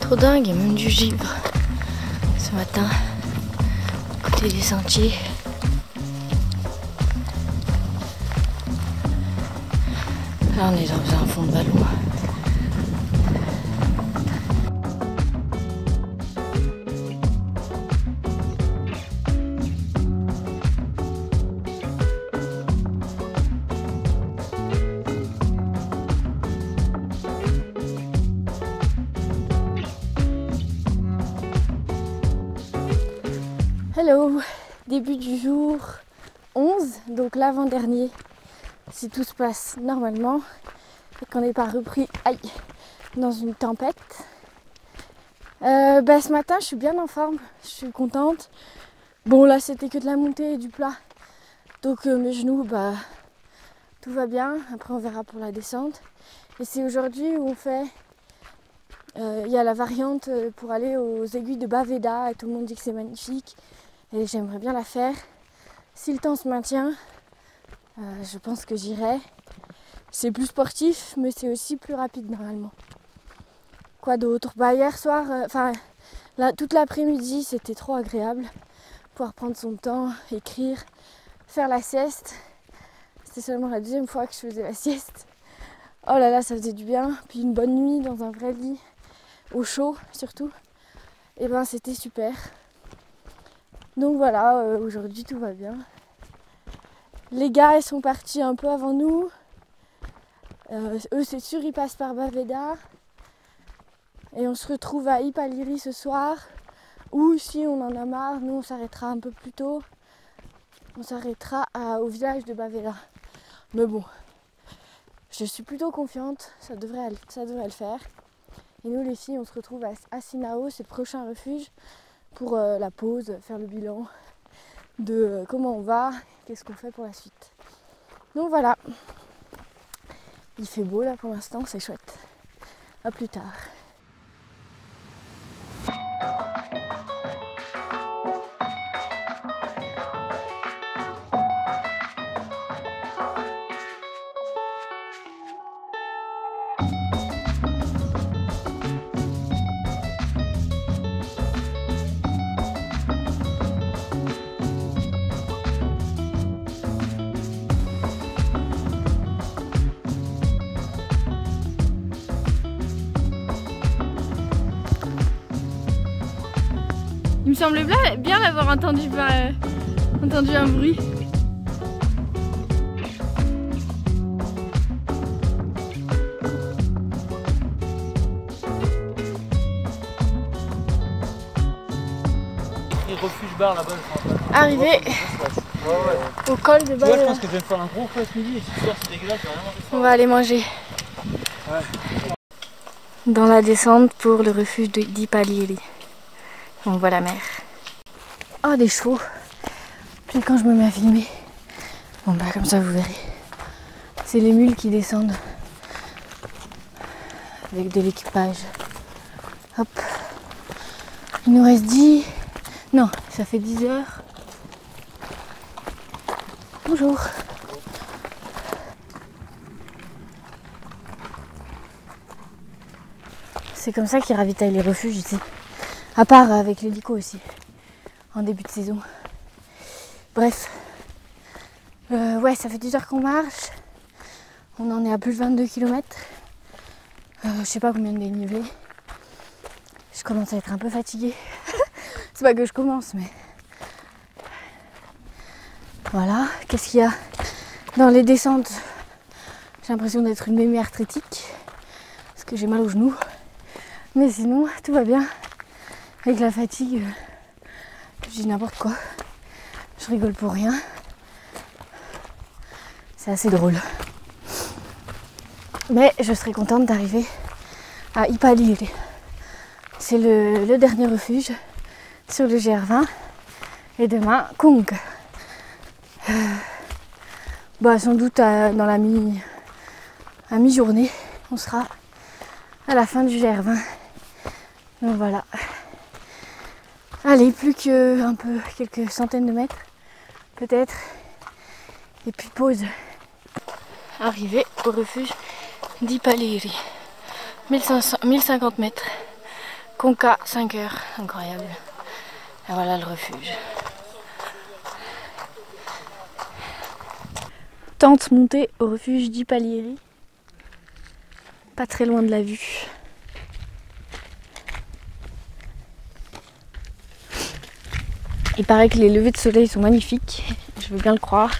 trop dingue, il y a même du givre ce matin, côté des sentiers. Là on est dans un fond de ballon. Hello, début du jour 11, donc l'avant-dernier, si tout se passe normalement et qu'on n'est pas repris dans une tempête. Ce matin je suis bien en forme, je suis contente. Bon là c'était que de la montée et du plat, donc mes genoux tout va bien, après on verra pour la descente. Et c'est aujourd'hui où on fait, il y a la variante pour aller aux aiguilles de Baveda et tout le monde dit que c'est magnifique. Et j'aimerais bien la faire. Si le temps se maintient, je pense que j'irai. C'est plus sportif, mais c'est aussi plus rapide normalement. Quoi d'autre? Hier soir, toute l'après-midi, c'était trop agréable. Pouvoir prendre son temps, écrire, faire la sieste. C'était seulement la deuxième fois que je faisais la sieste. Oh là là, ça faisait du bien. Puis une bonne nuit dans un vrai lit, au chaud surtout. Et c'était super. Donc voilà, aujourd'hui tout va bien. Les gars ils sont partis un peu avant nous. Eux c'est sûr ils passent par Baveda. Et on se retrouve à Ipaliri ce soir. Ou si on en a marre, nous on s'arrêtera un peu plus tôt. On s'arrêtera au village de Baveda. Mais bon, je suis plutôt confiante, ça devrait le faire. Et nous les filles on se retrouve à Sinao, c'est le prochain refuge. Pour la pause, faire le bilan de comment on va, qu'est-ce qu'on fait pour la suite. Donc voilà, il fait beau là pour l'instant, c'est chouette. À plus tard. Il me semblait bien d'avoir entendu un bruit. Et refuge bar là-bas. Arrivé au col de Baveda. Je pense que je vais me faire un gros feu ce midi et ce soir c'est dégueulasse, j'ai vraiment On va aller manger. Ouais. Dans la descente pour le refuge d'Ipaliri. On voit la mer. Oh, des chevaux. Puis quand je me mets à filmer. Bon comme ça vous verrez. C'est les mules qui descendent. Avec de l'équipage. Hop. Il nous reste 10. Non, ça fait 10 heures. Bonjour. C'est comme ça qu'ils ravitaillent les refuges ici. À part avec l'hélico aussi, en début de saison. Bref. Ouais, ça fait 10 heures qu'on marche. On en est à plus de 22 km. Je sais pas combien de dénivelé. Je commence à être un peu fatiguée. C'est pas que je commence, mais... Voilà. Qu'est-ce qu'il y a dans les descentes? J'ai l'impression d'être une mémé arthritique. Parce que j'ai mal aux genoux. Mais sinon, tout va bien. Avec la fatigue, je dis n'importe quoi. Je rigole pour rien. C'est assez drôle. Mais je serais contente d'arriver à Ipaliri. C'est le dernier refuge sur le GR20. Et demain, Kung. Sans doute à mi-journée, on sera à la fin du GR20. Donc voilà. Allez, plus que quelques centaines de mètres, peut-être. Et puis pause. Arrivé au refuge d'Ipaliri. 1050 mètres Conca, 5 heures, incroyable. Et voilà le refuge. Tente montée au refuge d'Ipalieri. Pas très loin de la vue. Il paraît que les levées de soleil sont magnifiques. Je veux bien le croire.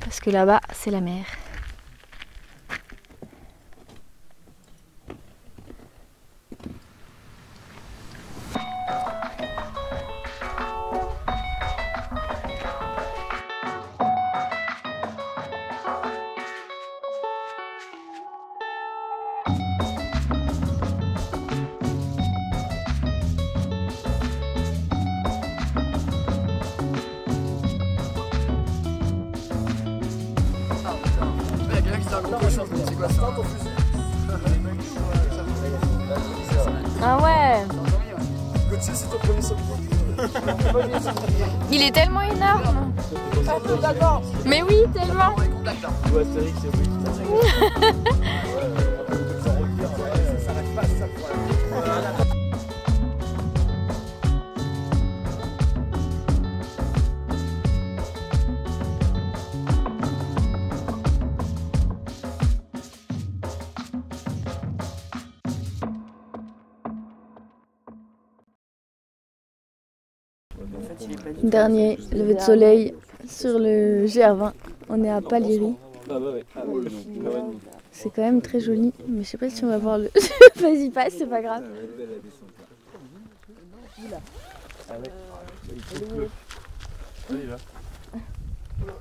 Parce que là-bas, c'est la mer. Ah ouais. Il est tellement énorme. Mais oui, tellement. Dernier lever de soleil sur le GR20. On est à Palieri. C'est quand même très joli, mais je sais pas si on va voir le. Vas-y, passe, c'est pas grave.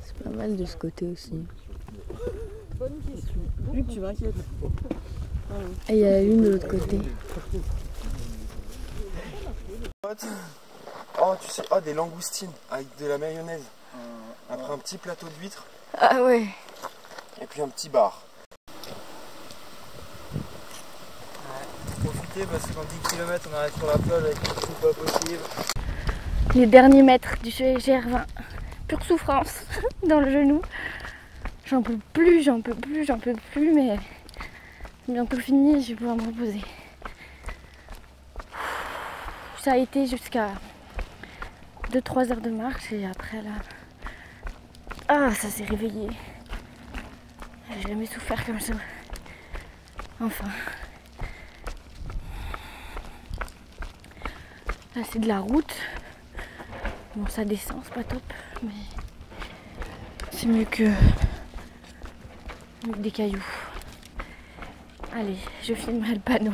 C'est pas mal de ce côté aussi. Bonne question. Vu que tu m'inquiètes. Et il y a la lune de l'autre côté. Oh, tu sais, oh, des langoustines avec de la mayonnaise. Après un petit plateau d'huîtres. Ah ouais. Et puis un petit bar. Profitez parce que dans 10 km on arrive sur la plage avec tout pas possible. Les derniers mètres du GR20. Pure souffrance dans le genou. J'en peux plus, mais c'est bientôt fini, je vais pouvoir me reposer. Ça a été jusqu'à 2-3 heures de marche et après là... Ah, ça s'est réveillé. J'ai jamais souffert comme ça. Enfin. Là c'est de la route. Bon, ça descend, c'est pas top, mais c'est mieux que des cailloux. Allez, je filmerai le panneau.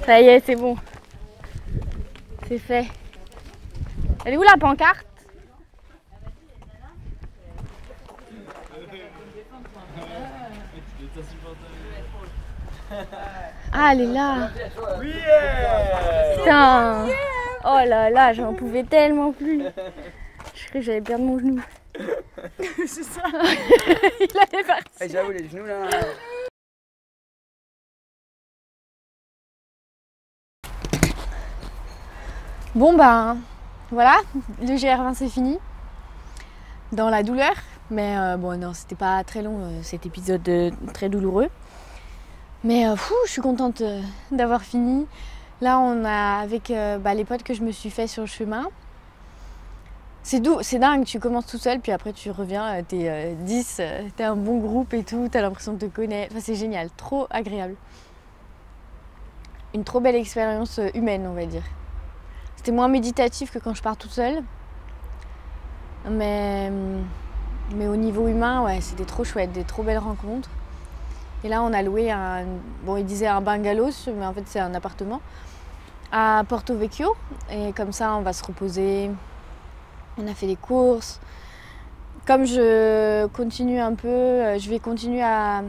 Ça y est, c'est bon. C'est fait. Elle est où la pancarte? Ah, elle est là. Putain. Oh là là, j'en pouvais tellement plus. Je croyais que j'allais perdre mon genou. C'est ça. Il allait partir. J'avoue, les genoux là. Bon bah voilà, le GR20 c'est fini. Dans la douleur. Mais bon non, c'était pas très long cet épisode très douloureux. Mais je suis contente d'avoir fini. Là on a avec les potes que je me suis fait sur le chemin. C'est dingue, tu commences tout seul puis après tu reviens, t'es 10, t'es un bon groupe et tout, t'as l'impression de te connaître. Enfin c'est génial, trop agréable. Une trop belle expérience humaine on va dire. C'était moins méditatif que quand je pars toute seule. Mais au niveau humain, ouais, c'était trop chouette, des trop belles rencontres. Et là, on a loué il disait un bungalow, mais en fait, c'est un appartement à Porto Vecchio. Et comme ça, on va se reposer. On a fait des courses. Comme je continue un peu, je vais continuer à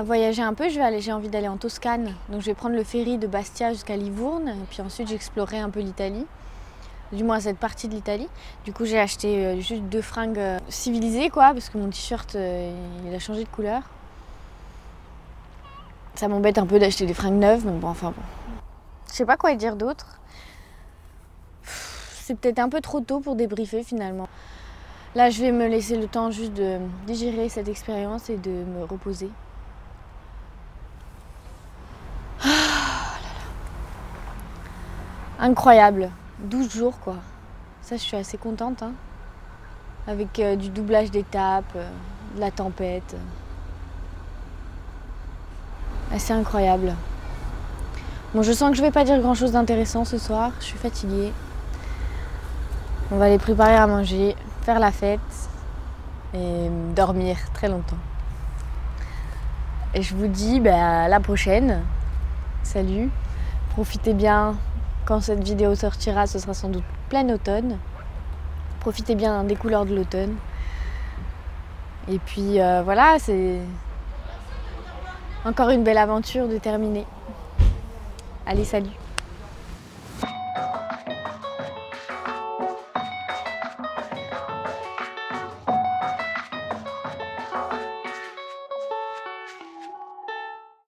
voyager un peu, j'ai envie d'aller en Toscane. Donc je vais prendre le ferry de Bastia jusqu'à Livourne, puis ensuite j'explorerai un peu l'Italie, du moins cette partie de l'Italie. Du coup j'ai acheté juste 2 fringues civilisées quoi, parce que mon t-shirt il a changé de couleur. Ça m'embête un peu d'acheter des fringues neuves, mais bon enfin bon. Je sais pas quoi dire d'autre. C'est peut-être un peu trop tôt pour débriefer finalement. Là je vais me laisser le temps juste de digérer cette expérience et de me reposer. incroyable. 12 jours quoi. Ça je suis assez contente. Hein. Avec du doublage d'étapes, de la tempête. Assez incroyable. Bon, je sens que je vais pas dire grand chose d'intéressant ce soir. Je suis fatiguée. On va aller préparer à manger, faire la fête et dormir très longtemps. Et je vous dis à la prochaine. Salut. Profitez bien. Quand cette vidéo sortira, ce sera sans doute plein automne. Profitez bien des couleurs de l'automne. Et puis voilà, c'est encore une belle aventure de terminer. Allez, salut!